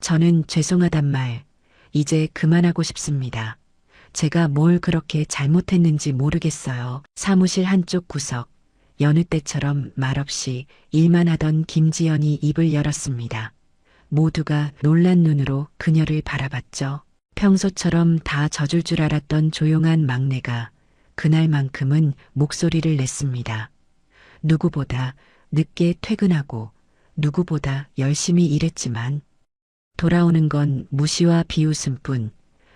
저는 죄송하단 말, 이제 그만하고 싶습니다. 제가 뭘 그렇게 잘못했는지 모르겠어요. 사무실 한쪽 구석, 여느 때처럼 말없이 일만 하던 김지연이 입을 열었습니다. 모두가 놀란 눈으로 그녀를 바라봤죠. 평소처럼 다 젖을 줄 알았던 조용한 막내가 그날만큼은 목소리를 냈습니다. 누구보다 늦게 퇴근하고 누구보다 열심히 일했지만 돌아오는 건 무시와 비웃음뿐.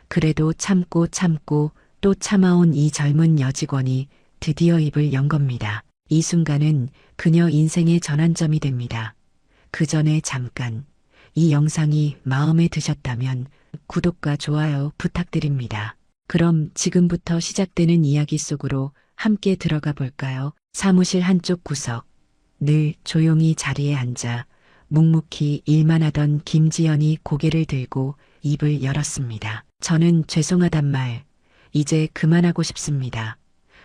그래도 참고 참고 또 참아온 이 젊은 여직원이 드디어 입을 연 겁니다. 이 순간은 그녀 인생의 전환점이 됩니다. 그 전에 잠깐 이 영상이 마음에 드셨다면 구독과 좋아요 부탁드립니다. 그럼 지금부터 시작되는 이야기 속으로 함께 들어가 볼까요? 사무실 한쪽 구석, 늘 조용히 자리에 앉아 묵묵히 일만 하던 김지연이 고개를 들고 입을 열었습니다. 저는 죄송하단 말, 이제 그만하고 싶습니다.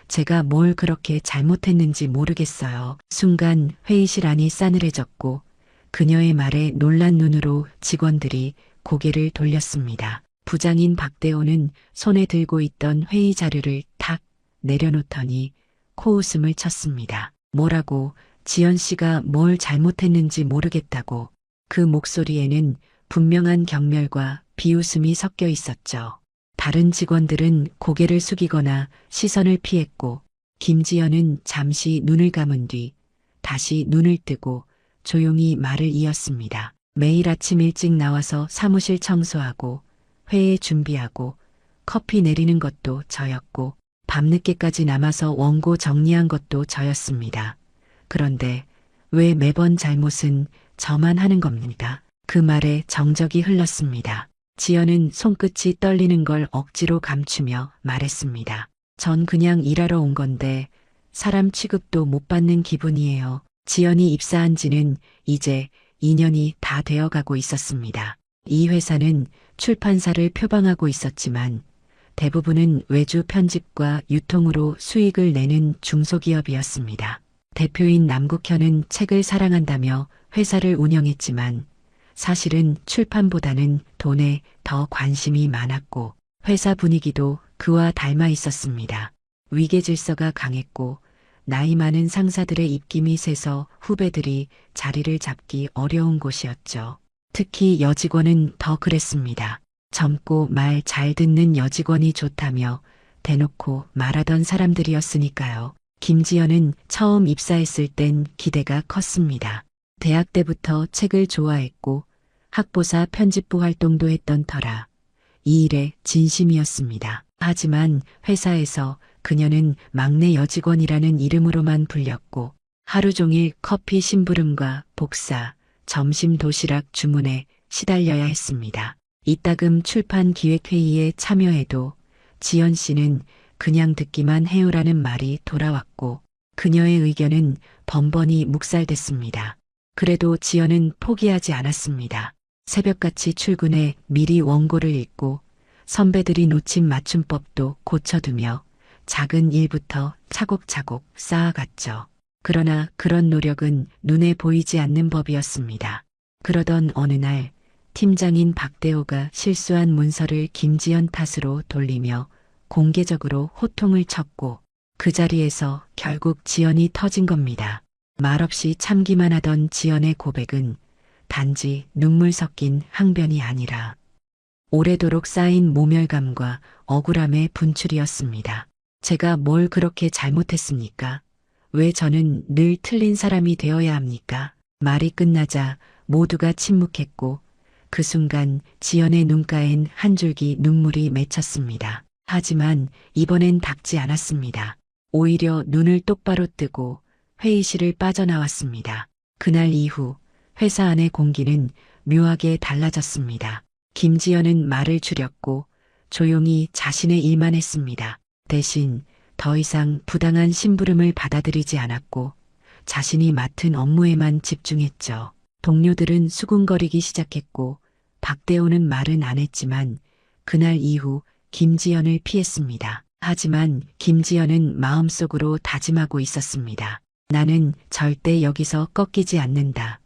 제가 뭘 그렇게 잘못했는지 모르겠어요. 순간 회의실 안이 싸늘해졌고 그녀의 말에 놀란 눈으로 직원들이 고개를 돌렸습니다. 부장인 박대호는 손에 들고 있던 회의 자료를 탁 내려놓더니 코웃음을 쳤습니다. 뭐라고? 지연 씨가 뭘 잘못했는지 모르겠다고. 그 목소리에는 분명한 경멸과 비웃음이 섞여 있었죠. 다른 직원들은 고개를 숙이거나 시선을 피했고 김지연은 잠시 눈을 감은 뒤 다시 눈을 뜨고 조용히 말을 이었습니다. 매일 아침 일찍 나와서 사무실 청소하고 회의 준비하고 커피 내리는 것도 저였고 밤늦게까지 남아서 원고 정리한 것도 저였습니다. 그런데 왜 매번 잘못은 저만 하는 겁니까? 그 말에 정적이 흘렀습니다. 지연은 손끝이 떨리는 걸 억지로 감추며 말했습니다. 전 그냥 일하러 온 건데 사람 취급도 못 받는 기분이에요. 지연이 입사한 지는 이제 2년이 다 되어가고 있었습니다. 이 회사는 출판사를 표방하고 있었지만 대부분은 외주 편집과 유통으로 수익을 내는 중소기업이었습니다. 대표인 남국현은 책을 사랑한다며 회사를 운영했지만 사실은 출판보다는 돈에 더 관심이 많았고 회사 분위기도 그와 닮아 있었습니다. 위계질서가 강했고 나이 많은 상사들의 입김이 세서 후배들이 자리를 잡기 어려운 곳이었죠. 특히 여직원은 더 그랬습니다. 젊고 말 잘 듣는 여직원이 좋다며 대놓고 말하던 사람들이었으니까요. 김지연은 처음 입사했을 땐 기대가 컸습니다. 대학 때부터 책을 좋아했고 학보사 편집부 활동도 했던 터라 이 일에 진심이었습니다. 하지만 회사에서 그녀는 막내 여직원이라는 이름으로만 불렸고 하루 종일 커피 심부름과 복사, 점심 도시락 주문에 시달려야 했습니다. 이따금 출판 기획회의에 참여해도 지연 씨는 그냥 듣기만 해요라는 말이 돌아왔고 그녀의 의견은 번번이 묵살됐습니다. 그래도 지연은 포기하지 않았습니다. 새벽같이 출근해 미리 원고를 읽고 선배들이 놓친 맞춤법도 고쳐두며 작은 일부터 차곡차곡 쌓아갔죠. 그러나 그런 노력은 눈에 보이지 않는 법이었습니다. 그러던 어느 날 팀장인 박대호가 실수한 문서를 김지연 탓으로 돌리며 공개적으로 호통을 쳤고 그 자리에서 결국 지연이 터진 겁니다. 말없이 참기만 하던 지연의 고백은 단지 눈물 섞인 항변이 아니라 오래도록 쌓인 모멸감과 억울함의 분출이었습니다. 제가 뭘 그렇게 잘못했습니까? 왜 저는 늘 틀린 사람이 되어야 합니까? 말이 끝나자 모두가 침묵했고 그 순간 지연의 눈가엔 한 줄기 눈물이 맺혔습니다. 하지만 이번엔 닦지 않았습니다. 오히려 눈을 똑바로 뜨고 회의실을 빠져나왔습니다. 그날 이후 회사 안의 공기는 묘하게 달라졌습니다. 김지연은 말을 줄였고 조용히 자신의 일만 했습니다. 대신 더 이상 부당한 심부름을 받아들이지 않았고 자신이 맡은 업무에만 집중했죠. 동료들은 수군거리기 시작했고 박대호는 말은 안 했지만 그날 이후 김지연을 피했습니다. 하지만 김지연은 마음속으로 다짐하고 있었습니다. 나는 절대 여기서 꺾이지 않는다.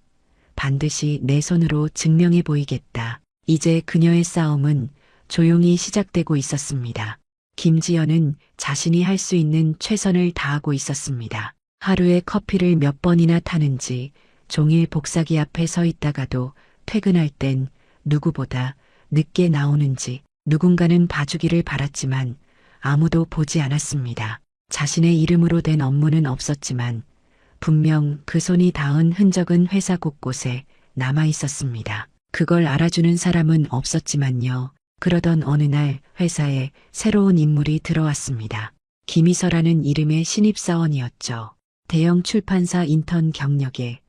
반드시 내 손으로 증명해 보이겠다. 이제 그녀의 싸움은 조용히 시작되고 있었습니다. 김지연은 자신이 할 수 있는 최선을 다하고 있었습니다. 하루에 커피를 몇 번이나 타는지 종일 복사기 앞에 서 있다가도 퇴근할 땐 누구보다 늦게 나오는지 누군가는 봐주기를 바랐지만 아무도 보지 않았습니다. 자신의 이름으로 된 업무는 없었지만 분명 그 손이 닿은 흔적은 회사 곳곳에 남아 있었습니다. 그걸 알아주는 사람은 없었지만요. 그러던 어느 날 회사에 새로운 인물이 들어왔습니다. 김희서라는 이름의 신입사원이었죠. 대형 출판사 인턴 경력에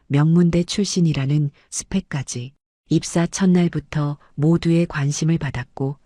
명문대 출신이라는 스펙까지 입사 첫날부터 모두의 관심을 받았고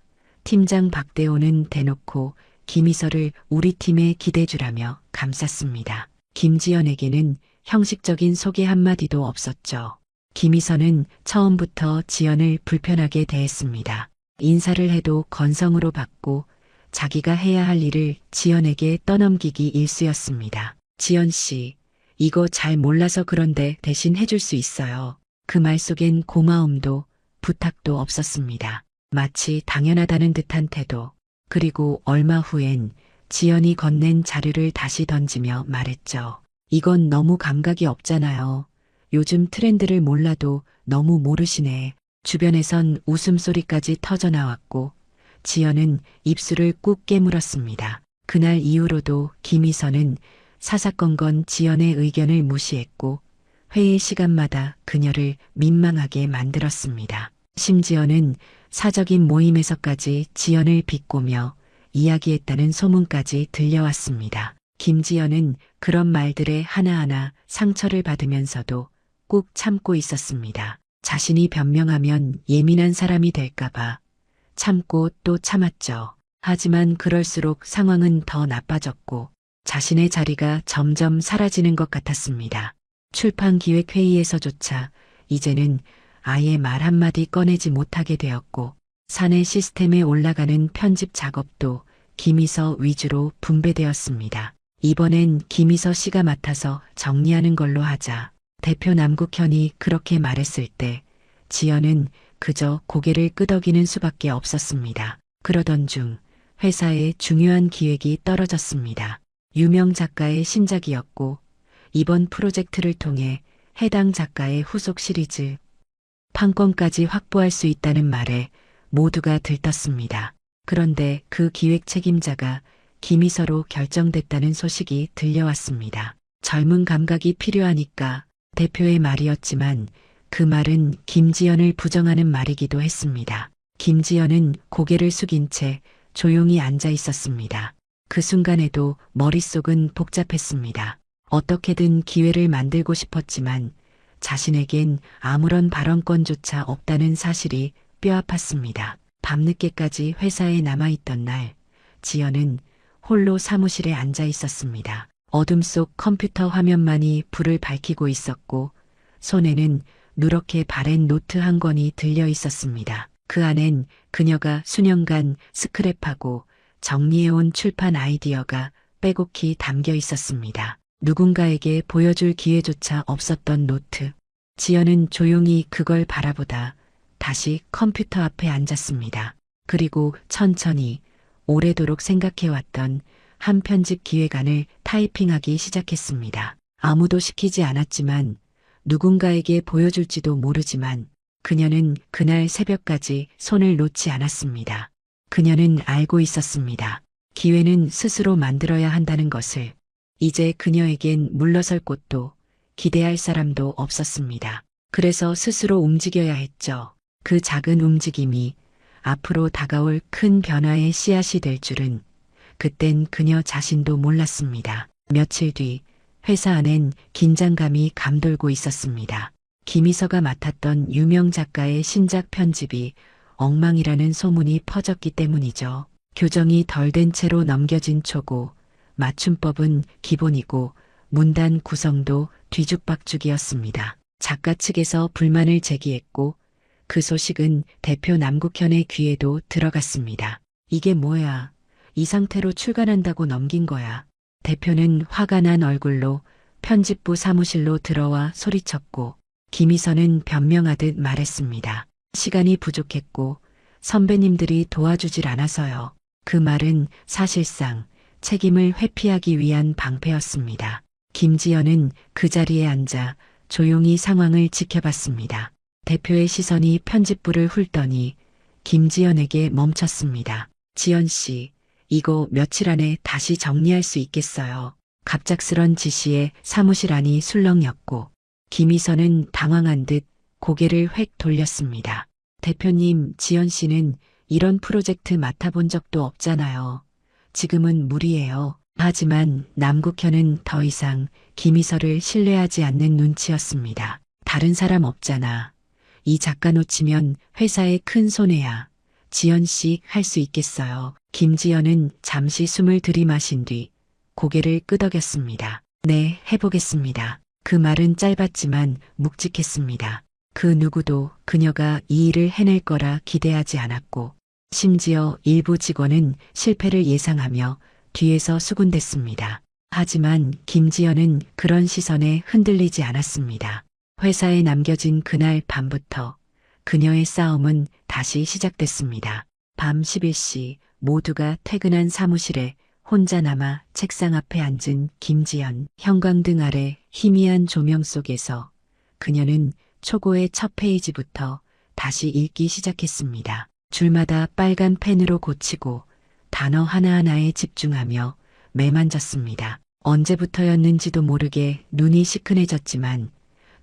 팀장 박대호는 대놓고 김희서를 우리 팀에 기대주라며 감쌌습니다. 김지연에게는 형식적인 소개 한마디도 없었죠. 김희서는 처음부터 지연을 불편하게 대했습니다. 인사를 해도 건성으로 받고 자기가 해야 할 일을 지연에게 떠넘기기 일쑤였습니다. 지연 씨, 이거 잘 몰라서 그런데 대신 해줄 수 있어요. 그 말 속엔 고마움도 부탁도 없었습니다. 마치 당연하다는 듯한 태도. 그리고 얼마 후엔 지연이 건넨 자료를 다시 던지며 말했죠. 이건 너무 감각이 없잖아요. 요즘 트렌드를 몰라도 너무 모르시네. 주변에선 웃음소리까지 터져나왔고 지연은 입술을 꾹 깨물었습니다. 그날 이후로도 김희서는 사사건건 지연의 의견을 무시했고 회의 시간마다 그녀를 민망하게 만들었습니다. 심지어는 사적인 모임에서까지 지연을 비꼬며 이야기했다는 소문까지 들려왔습니다. 김지연은 그런 말들에 하나하나 상처를 받으면서도 꾹 참고 있었습니다. 자신이 변명하면 예민한 사람이 될까봐 참고 또 참았죠. 하지만 그럴수록 상황은 더 나빠졌고 자신의 자리가 점점 사라지는 것 같았습니다. 출판기획회의에서조차 이제는 아예 말 한마디 꺼내지 못하게 되었고 사내 시스템에 올라가는 편집 작업도 김희서 위주로 분배되었습니다. 이번엔 김희서 씨가 맡아서 정리하는 걸로 하자. 대표 남국현이 그렇게 말했을 때 지연은 그저 고개를 끄덕이는 수밖에 없었습니다. 그러던 중 회사에 중요한 기획이 떨어졌습니다. 유명 작가의 신작이었고 이번 프로젝트를 통해 해당 작가의 후속 시리즈 판권까지 확보할 수 있다는 말에 모두가 들떴습니다. 그런데 그 기획 책임자가 김희서로 결정됐다는 소식이 들려왔습니다. 젊은 감각이 필요하니까 대표의 말이었지만 그 말은 김지연을 부정하는 말이기도 했습니다. 김지연은 고개를 숙인 채 조용히 앉아 있었습니다. 그 순간에도 머릿속은 복잡했습니다. 어떻게든 기회를 만들고 싶었지만 자신에겐 아무런 발언권조차 없다는 사실이 뼈아팠습니다. 밤늦게까지 회사에 남아있던 날, 지연은 홀로 사무실에 앉아 있었습니다. 어둠 속 컴퓨터 화면만이 불을 밝히고 있었고 손에는 누렇게 바랜 노트 한 권이 들려 있었습니다. 그 안엔 그녀가 수년간 스크랩하고 정리해온 출판 아이디어가 빼곡히 담겨 있었습니다. 누군가에게 보여줄 기회조차 없었던 노트. 지연은 조용히 그걸 바라보다 다시 컴퓨터 앞에 앉았습니다. 그리고 천천히 오래도록 생각해왔던 한 편집 기획안을 타이핑하기 시작했습니다. 아무도 시키지 않았지만 누군가에게 보여줄지도 모르지만 그녀는 그날 새벽까지 손을 놓지 않았습니다. 그녀는 알고 있었습니다. 기회는 스스로 만들어야 한다는 것을. 이제 그녀에겐 물러설 곳도 기대할 사람도 없었습니다. 그래서 스스로 움직여야 했죠. 그 작은 움직임이 앞으로 다가올 큰 변화의 씨앗이 될 줄은 그땐 그녀 자신도 몰랐습니다. 며칠 뒤 회사 안엔 긴장감이 감돌고 있었습니다. 김희서가 맡았던 유명 작가의 신작 편집이 엉망이라는 소문이 퍼졌기 때문이죠. 교정이 덜 된 채로 넘겨진 초고, 맞춤법은 기본이고 문단 구성도 뒤죽박죽이었습니다. 작가 측에서 불만을 제기했고 그 소식은 대표 남국현의 귀에도 들어갔습니다. 이게 뭐야? 이 상태로 출간한다고 넘긴 거야. 대표는 화가 난 얼굴로 편집부 사무실로 들어와 소리쳤고 김희서는 변명하듯 말했습니다. 시간이 부족했고 선배님들이 도와주질 않아서요. 그 말은 사실상 책임을 회피하기 위한 방패였습니다. 김지연은 그 자리에 앉아 조용히 상황을 지켜봤습니다. 대표의 시선이 편집부를 훑더니 김지연에게 멈췄습니다. 지연 씨, 이거 며칠 안에 다시 정리할 수 있겠어요? 갑작스런 지시에 사무실 안이 술렁였고 김희선은 당황한 듯 고개를 획 돌렸습니다. 대표님, 지연 씨는 이런 프로젝트 맡아본 적도 없잖아요. 지금은 무리예요. 하지만 남국현은 더 이상 김희설을 신뢰하지 않는 눈치였습니다. 다른 사람 없잖아. 이 작가 놓치면 회사에 큰 손해야. 지연 씨 할 수 있겠어요. 김지연은 잠시 숨을 들이마신 뒤 고개를 끄덕였습니다. 네, 해보겠습니다. 그 말은 짧았지만 묵직했습니다. 그 누구도 그녀가 이 일을 해낼 거라 기대하지 않았고 심지어 일부 직원은 실패를 예상하며 뒤에서 수군댔습니다. 하지만 김지연은 그런 시선에 흔들리지 않았습니다. 회사에 남겨진 그날 밤부터 그녀의 싸움은 다시 시작됐습니다. 밤 11시 모두가 퇴근한 사무실에 혼자 남아 책상 앞에 앉은 김지연. 형광등 아래 희미한 조명 속에서 그녀는 초고의 첫 페이지부터 다시 읽기 시작했습니다. 줄마다 빨간 펜으로 고치고 단어 하나하나에 집중하며 매만졌습니다. 언제부터였는지도 모르게 눈이 시큰해졌지만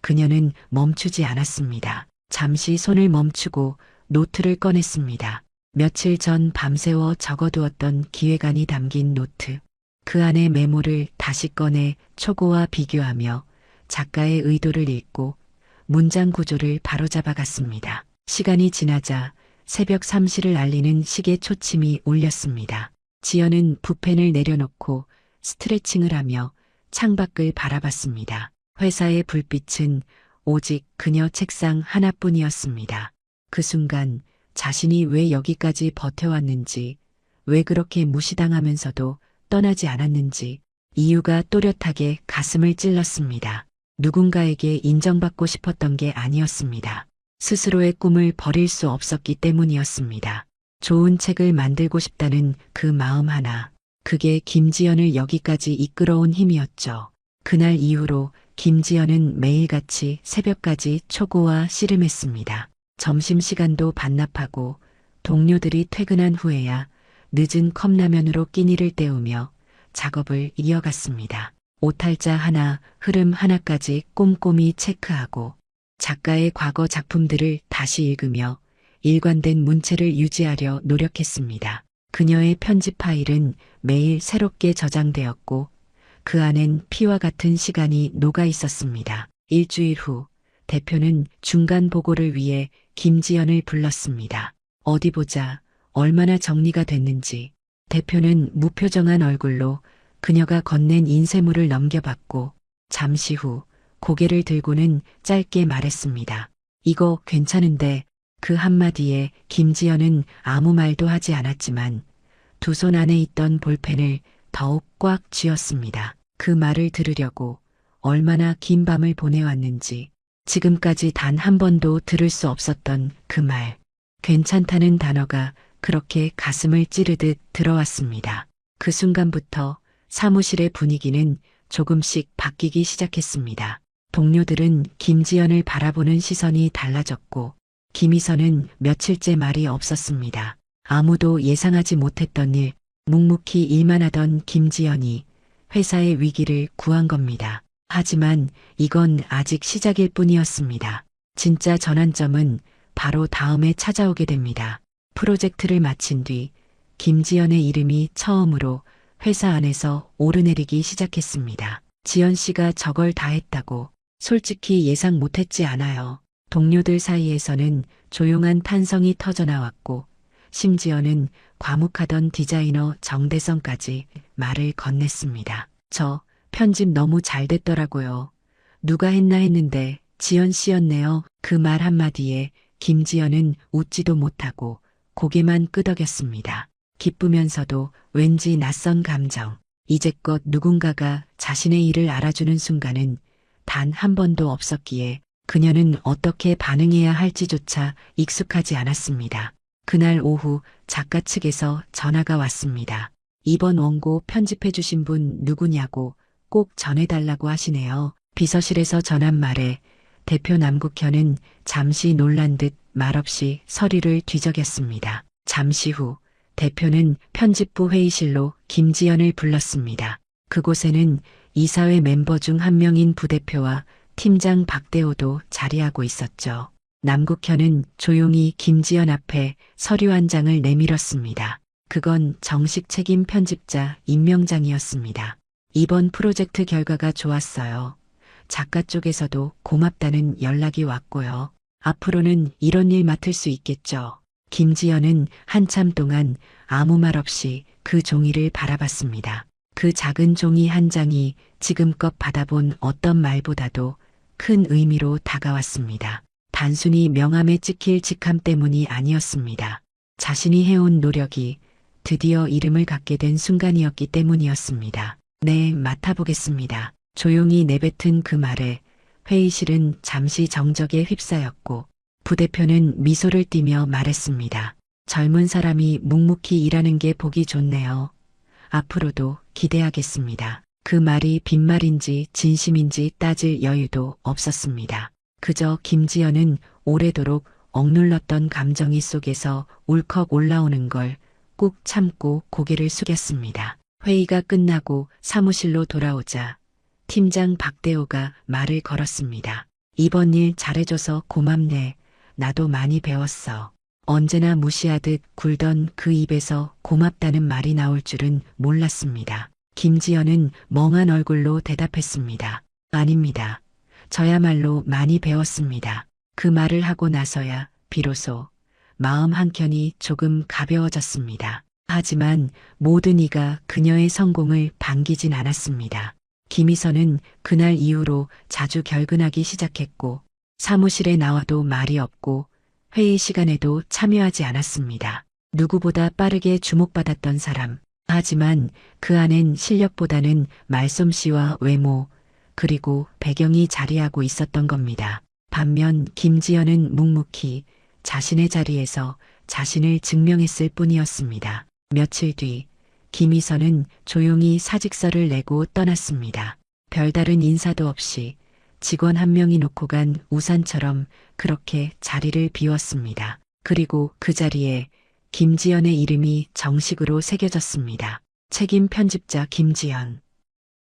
그녀는 멈추지 않았습니다. 잠시 손을 멈추고 노트를 꺼냈습니다. 며칠 전 밤새워 적어두었던 기획안이 담긴 노트. 그 안의 메모를 다시 꺼내 초고와 비교하며 작가의 의도를 읽고 문장 구조를 바로잡아갔습니다. 시간이 지나자 새벽 3시를 알리는 시계 초침이 울렸습니다. 지연은 붓펜을 내려놓고 스트레칭을 하며 창밖을 바라봤습니다. 회사의 불빛은 오직 그녀 책상 하나뿐이었습니다. 그 순간 자신이 왜 여기까지 버텨왔는지, 왜 그렇게 무시당하면서도 떠나지 않았는지 이유가 또렷하게 가슴을 찔렀습니다. 누군가에게 인정받고 싶었던 게 아니었습니다. 스스로의 꿈을 버릴 수 없었기 때문이었습니다. 좋은 책을 만들고 싶다는 그 마음 하나, 그게 김지연을 여기까지 이끌어온 힘이었죠. 그날 이후로 김지연은 매일같이 새벽까지 초고와 씨름했습니다. 점심시간도 반납하고 동료들이 퇴근한 후에야 늦은 컵라면으로 끼니를 때우며 작업을 이어갔습니다. 오탈자 하나, 흐름 하나까지 꼼꼼히 체크하고 작가의 과거 작품들을 다시 읽으며 일관된 문체를 유지하려 노력했습니다. 그녀의 편집 파일은 매일 새롭게 저장되었고 그 안엔 피와 같은 시간이 녹아 있었습니다. 일주일 후 대표는 중간 보고를 위해 김지연을 불렀습니다. 어디 보자. 얼마나 정리가 됐는지. 대표는 무표정한 얼굴로 그녀가 건넨 인쇄물을 넘겨봤고 잠시 후 고개를 들고는 짧게 말했습니다. 이거 괜찮은데. 그 한마디에 김지연은 아무 말도 하지 않았지만 두 손 안에 있던 볼펜을 더욱 꽉 쥐었습니다. 그 말을 들으려고 얼마나 긴 밤을 보내왔는지 지금까지 단 한 번도 들을 수 없었던 그 말. 괜찮다는 단어가 그렇게 가슴을 찌르듯 들어왔습니다. 그 순간부터 사무실의 분위기는 조금씩 바뀌기 시작했습니다. 동료들은 김지연을 바라보는 시선이 달라졌고 김희선은 며칠째 말이 없었습니다. 아무도 예상하지 못했던 일, 묵묵히 일만 하던 김지연이 회사의 위기를 구한 겁니다. 하지만 이건 아직 시작일 뿐이었습니다. 진짜 전환점은 바로 다음에 찾아오게 됩니다. 프로젝트를 마친 뒤 김지연의 이름이 처음으로 회사 안에서 오르내리기 시작했습니다. 지연 씨가 저걸 다 했다고 솔직히 예상 못했지 않아요. 동료들 사이에서는 조용한 탄성이 터져나왔고 심지어는 과묵하던 디자이너 정대성까지 말을 건넸습니다. 저 편집 너무 잘 됐더라고요. 누가 했나 했는데 지연 씨였네요. 그 말 한마디에 김지연은 웃지도 못하고 고개만 끄덕였습니다. 기쁘면서도 왠지 낯선 감정. 이제껏 누군가가 자신의 일을 알아주는 순간은 단 한 번도 없었기에 그녀는 어떻게 반응해야 할지조차 익숙하지 않았습니다. 그날 오후 작가 측에서 전화가 왔습니다. 이번 원고 편집해 주신 분 누구냐고 꼭 전해달라고 하시네요. 비서실에서 전한 말에 대표 남국현은 잠시 놀란 듯 말없이 서류를 뒤적였습니다. 잠시 후 대표는 편집부 회의실로 김지연을 불렀습니다. 그곳에는 이사회 멤버 중 한 명인 부대표와 팀장 박대호도 자리하고 있었죠. 남국현은 조용히 김지연 앞에 서류 한 장을 내밀었습니다. 그건 정식 책임 편집자 임명장이었습니다. 이번 프로젝트 결과가 좋았어요. 작가 쪽에서도 고맙다는 연락이 왔고요. 앞으로는 이런 일 맡을 수 있겠죠. 김지연은 한참 동안 아무 말 없이 그 종이를 바라봤습니다. 그 작은 종이 한 장이 지금껏 받아본 어떤 말보다도 큰 의미로 다가왔습니다. 단순히 명함에 찍힐 직함 때문이 아니었습니다. 자신이 해온 노력이 드디어 이름을 갖게 된 순간이었기 때문이었습니다. 네, 맡아보겠습니다. 조용히 내뱉은 그 말에 회의실은 잠시 정적에 휩싸였고 부대표는 미소를 띠며 말했습니다. 젊은 사람이 묵묵히 일하는 게 보기 좋네요. 앞으로도 기대하겠습니다. 그 말이 빈말인지 진심인지 따질 여유도 없었습니다. 그저 김지연은 오래도록 억눌렀던 감정이 속에서 울컥 올라오는 걸 꾹 참고 고개를 숙였습니다. 회의가 끝나고 사무실로 돌아오자 팀장 박대호가 말을 걸었습니다. 이번 일 잘해줘서 고맙네. 나도 많이 배웠어. 언제나 무시하듯 굴던 그 입에서 고맙다는 말이 나올 줄은 몰랐습니다. 김지연은 멍한 얼굴로 대답했습니다. 아닙니다. 저야말로 많이 배웠습니다. 그 말을 하고 나서야 비로소 마음 한켠이 조금 가벼워졌습니다. 하지만 모든 이가 그녀의 성공을 반기진 않았습니다. 김희선은 그날 이후로 자주 결근하기 시작했고 사무실에 나와도 말이 없고 회의 시간에도 참여하지 않았습니다. 누구보다 빠르게 주목받았던 사람. 하지만 그 안엔 실력보다는 말솜씨와 외모, 그리고 배경이 자리하고 있었던 겁니다. 반면 김지연은 묵묵히 자신의 자리에서 자신을 증명했을 뿐이었습니다. 며칠 뒤 김희선은 조용히 사직서를 내고 떠났습니다. 별다른 인사도 없이 직원 한 명이 놓고 간 우산처럼 그렇게 자리를 비웠습니다. 그리고 그 자리에 김지연의 이름이 정식으로 새겨졌습니다. 책임 편집자 김지연.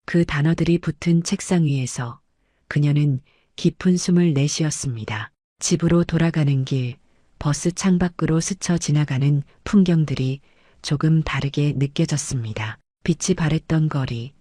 그 단어들이 붙은 책상 위에서 그녀는 깊은 숨을 내쉬었습니다. 집으로 돌아가는 길, 버스 창밖으로 스쳐 지나가는 풍경들이 조금 다르게 느껴졌습니다. 빛이 바랬던 거리,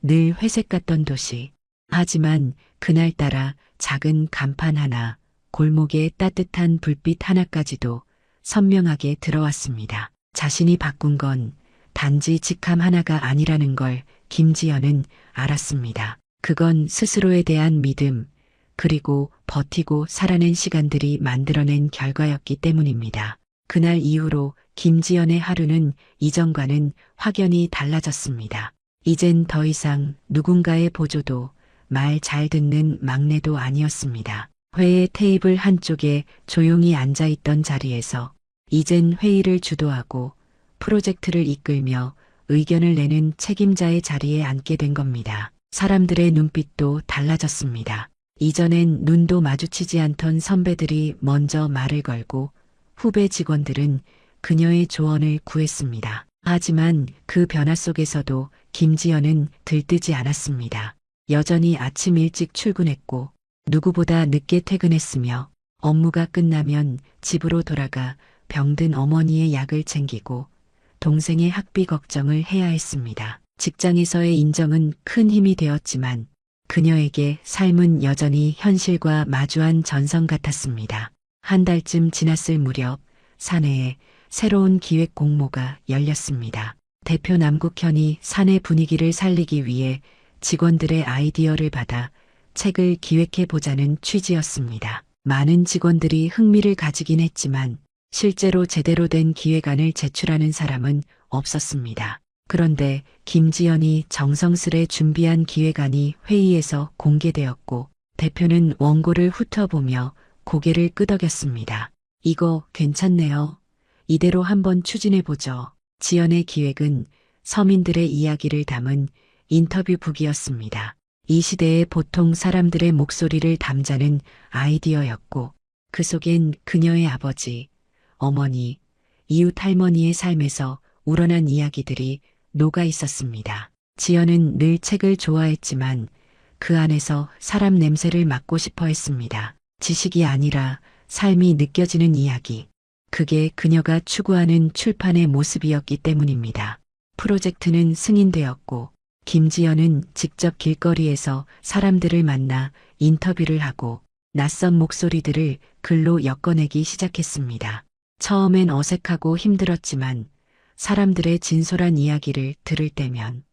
늘 회색 같던 도시. 하지만 그날따라 작은 간판 하나, 골목에 따뜻한 불빛 하나까지도 선명하게 들어왔습니다. 자신이 바꾼 건 단지 직함 하나가 아니라는 걸 김지연은 알았습니다. 그건 스스로에 대한 믿음, 그리고 버티고 살아낸 시간들이 만들어낸 결과였기 때문입니다. 그날 이후로 김지연의 하루는 이전과는 확연히 달라졌습니다. 이젠 더 이상 누군가의 보조도 말 잘 듣는 막내도 아니었습니다. 회의 테이블 한쪽에 조용히 앉아있던 자리에서 이젠 회의를 주도하고 프로젝트를 이끌며 의견을 내는 책임자의 자리에 앉게 된 겁니다. 사람들의 눈빛도 달라졌습니다. 이전엔 눈도 마주치지 않던 선배들이 먼저 말을 걸고 후배 직원들은 그녀의 조언을 구했습니다. 하지만 그 변화 속에서도 김지연은 들뜨지 않았습니다. 여전히 아침 일찍 출근했고 누구보다 늦게 퇴근했으며 업무가 끝나면 집으로 돌아가 병든 어머니의 약을 챙기고 동생의 학비 걱정을 해야 했습니다. 직장에서의 인정은 큰 힘이 되었지만 그녀에게 삶은 여전히 현실과 마주한 전선 같았습니다. 한 달쯤 지났을 무렵 사내에 새로운 기획 공모가 열렸습니다. 대표 남국현이 사내 분위기를 살리기 위해 직원들의 아이디어를 받아 책을 기획해보자는 취지였습니다. 많은 직원들이 흥미를 가지긴 했지만 실제로 제대로 된 기획안을 제출하는 사람은 없었습니다. 그런데 김지연이 정성스레 준비한 기획안이 회의에서 공개되었고 대표는 원고를 훑어보며 고개를 끄덕였습니다. 이거 괜찮네요. 이대로 한번 추진해보죠. 지연의 기획은 서민들의 이야기를 담은 인터뷰북이었습니다. 이 시대의 보통 사람들의 목소리를 담자는 아이디어였고 그 속엔 그녀의 아버지, 어머니, 이웃 할머니의 삶에서 우러난 이야기들이 녹아 있었습니다. 지연은 늘 책을 좋아했지만 그 안에서 사람 냄새를 맡고 싶어 했습니다. 지식이 아니라 삶이 느껴지는 이야기. 그게 그녀가 추구하는 출판의 모습이었기 때문입니다. 프로젝트는 승인되었고 김지연은 직접 길거리에서 사람들을 만나 인터뷰를 하고 낯선 목소리들을 글로 엮어내기 시작했습니다. 처음엔 어색하고 힘들었지만 사람들의 진솔한 이야기를 들을 때면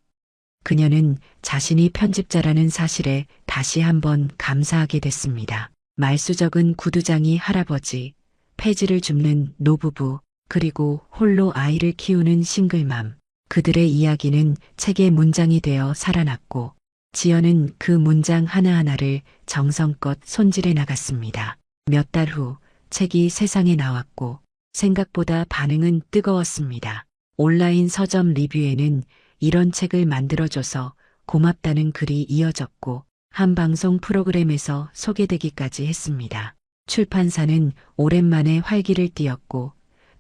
그녀는 자신이 편집자라는 사실에 다시 한번 감사하게 됐습니다. 말수적은 구두장이 할아버지, 폐지를 줍는 노부부, 그리고 홀로 아이를 키우는 싱글맘. 그들의 이야기는 책의 문장이 되어 살아났고 지연은 그 문장 하나하나를 정성껏 손질해 나갔습니다. 몇 달 후 책이 세상에 나왔고 생각보다 반응은 뜨거웠습니다. 온라인 서점 리뷰에는 이런 책을 만들어줘서 고맙다는 글이 이어졌고 한 방송 프로그램에서 소개되기까지 했습니다. 출판사는 오랜만에 활기를 띠었고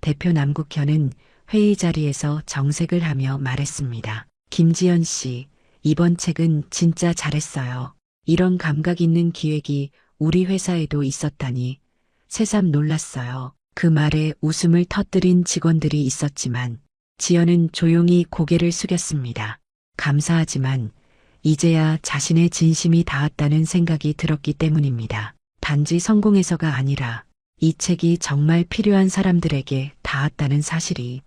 대표 남국현은 회의 자리에서 정색을 하며 말했습니다. 김지연 씨, 이번 책은 진짜 잘했어요. 이런 감각 있는 기획이 우리 회사에도 있었다니 새삼 놀랐어요. 그 말에 웃음을 터뜨린 직원들이 있었지만 지연은 조용히 고개를 숙였습니다. 감사하지만 이제야 자신의 진심이 닿았다는 생각이 들었기 때문입니다. 단지 성공해서가 아니라 이 책이 정말 필요한 사람들에게 닿았다는 사실이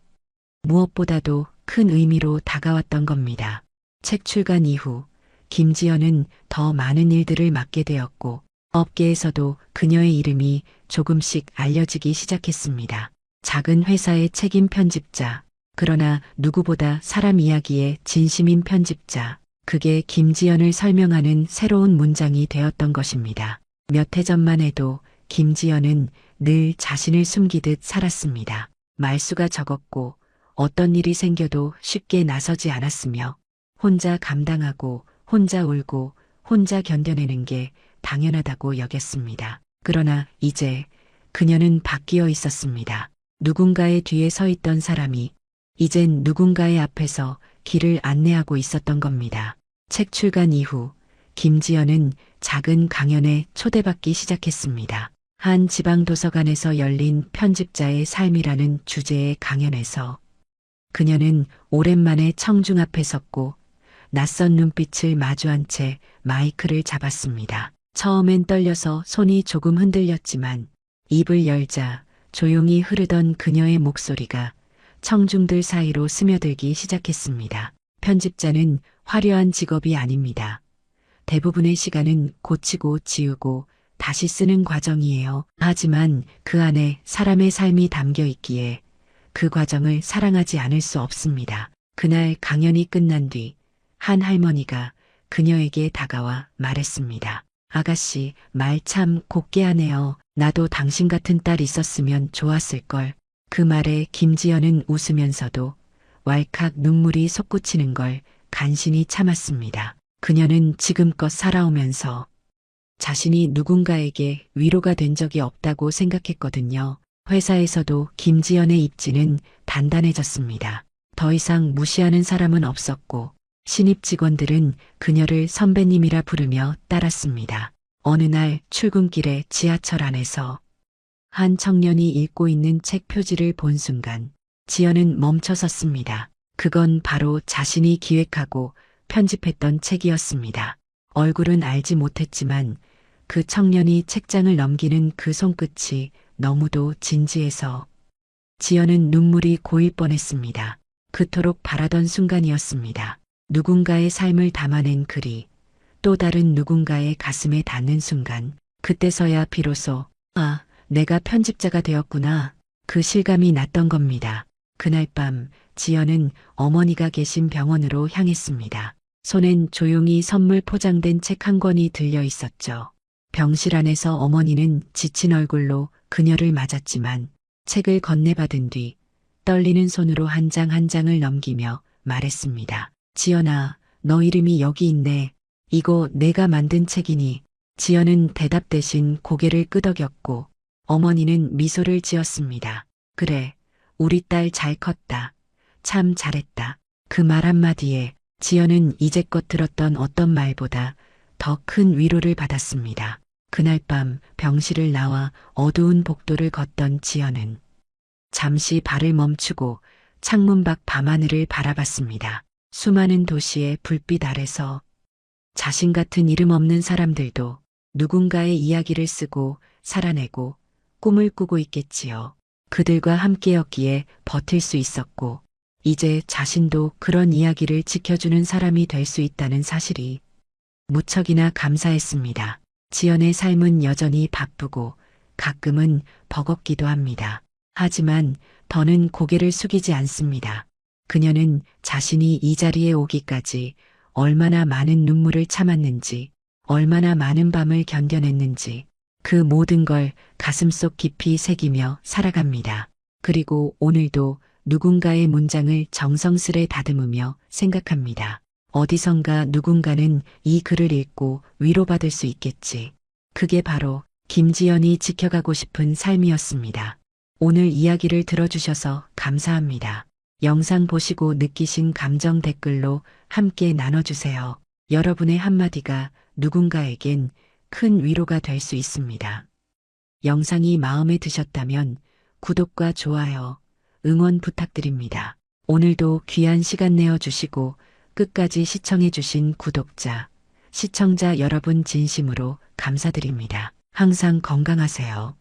무엇보다도 큰 의미로 다가왔던 겁니다. 책 출간 이후 김지연은 더 많은 일들을 맡게 되었고 업계에서도 그녀의 이름이 조금씩 알려지기 시작했습니다. 작은 회사의 책임 편집자, 그러나 누구보다 사람 이야기에 진심인 편집자, 그게 김지연을 설명하는 새로운 문장이 되었던 것입니다. 몇 해 전만 해도 김지연은 늘 자신을 숨기듯 살았습니다. 말수가 적었고 어떤 일이 생겨도 쉽게 나서지 않았으며 혼자 감당하고 혼자 울고 혼자 견뎌내는 게 당연하다고 여겼습니다. 그러나 이제 그녀는 바뀌어 있었습니다. 누군가의 뒤에 서 있던 사람이 이젠 누군가의 앞에서 길을 안내하고 있었던 겁니다. 책 출간 이후 김지연은 작은 강연에 초대받기 시작했습니다. 한 지방도서관에서 열린 편집자의 삶이라는 주제의 강연에서 그녀는 오랜만에 청중 앞에 섰고 낯선 눈빛을 마주한 채 마이크를 잡았습니다. 처음엔 떨려서 손이 조금 흔들렸지만 입을 열자 조용히 흐르던 그녀의 목소리가 청중들 사이로 스며들기 시작했습니다. 편집자는 화려한 직업이 아닙니다. 대부분의 시간은 고치고 지우고 다시 쓰는 과정이에요. 하지만 그 안에 사람의 삶이 담겨 있기에 그 과정을 사랑하지 않을 수 없습니다. 그날 강연이 끝난 뒤 한 할머니가 그녀에게 다가와 말했습니다. 아가씨, 말 참 곱게 하네요. 나도 당신 같은 딸 있었으면 좋았을걸. 그 말에 김지연은 웃으면서도 왈칵 눈물이 솟구치는 걸 간신히 참았습니다. 그녀는 지금껏 살아오면서 자신이 누군가에게 위로가 된 적이 없다고 생각했거든요. 회사에서도 김지연의 입지는 단단해졌습니다. 더 이상 무시하는 사람은 없었고 신입 직원들은 그녀를 선배님이라 부르며 따랐습니다. 어느 날 출근길에 지하철 안에서 한 청년이 읽고 있는 책 표지를 본 순간 지연은 멈춰섰습니다. 그건 바로 자신이 기획하고 편집했던 책이었습니다. 얼굴은 알지 못했지만 그 청년이 책장을 넘기는 그 손끝이 너무도 진지해서 지연은 눈물이 고일 뻔했습니다. 그토록 바라던 순간이었습니다. 누군가의 삶을 담아낸 글이 또 다른 누군가의 가슴에 닿는 순간, 그때서야 비로소 아, 내가 편집자가 되었구나. 그 실감이 났던 겁니다. 그날 밤 지연은 어머니가 계신 병원으로 향했습니다. 손엔 조용히 선물 포장된 책 한 권이 들려 있었죠. 병실 안에서 어머니는 지친 얼굴로 그녀를 맞았지만 책을 건네받은 뒤 떨리는 손으로 한 장 한 장을 넘기며 말했습니다. 지연아, 너 이름이 여기 있네. 이거 내가 만든 책이니. 지연은 대답 대신 고개를 끄덕였고 어머니는 미소를 지었습니다. 그래, 우리 딸 잘 컸다. 참 잘했다. 그 말 한마디에 지연은 이제껏 들었던 어떤 말보다 더 큰 위로를 받았습니다. 그날 밤 병실을 나와 어두운 복도를 걷던 지연은 잠시 발을 멈추고 창문 밖 밤하늘을 바라봤습니다. 수많은 도시의 불빛 아래서 자신 같은 이름 없는 사람들도 누군가의 이야기를 쓰고 살아내고 꿈을 꾸고 있겠지요. 그들과 함께였기에 버틸 수 있었고 이제 자신도 그런 이야기를 지켜주는 사람이 될 수 있다는 사실이 무척이나 감사했습니다. 지연의 삶은 여전히 바쁘고 가끔은 버겁기도 합니다. 하지만 더는 고개를 숙이지 않습니다. 그녀는 자신이 이 자리에 오기까지 얼마나 많은 눈물을 참았는지, 얼마나 많은 밤을 견뎌냈는지, 그 모든 걸 가슴속 깊이 새기며 살아갑니다. 그리고 오늘도 누군가의 문장을 정성스레 다듬으며 생각합니다. 어디선가 누군가는 이 글을 읽고 위로받을 수 있겠지. 그게 바로 김지연이 지켜가고 싶은 삶이었습니다. 오늘 이야기를 들어주셔서 감사합니다. 영상 보시고 느끼신 감정 댓글로 함께 나눠주세요. 여러분의 한마디가 누군가에겐 큰 위로가 될 수 있습니다. 영상이 마음에 드셨다면 구독과 좋아요, 응원 부탁드립니다. 오늘도 귀한 시간 내어주시고 끝까지 시청해주신 구독자, 시청자 여러분 진심으로 감사드립니다. 항상 건강하세요.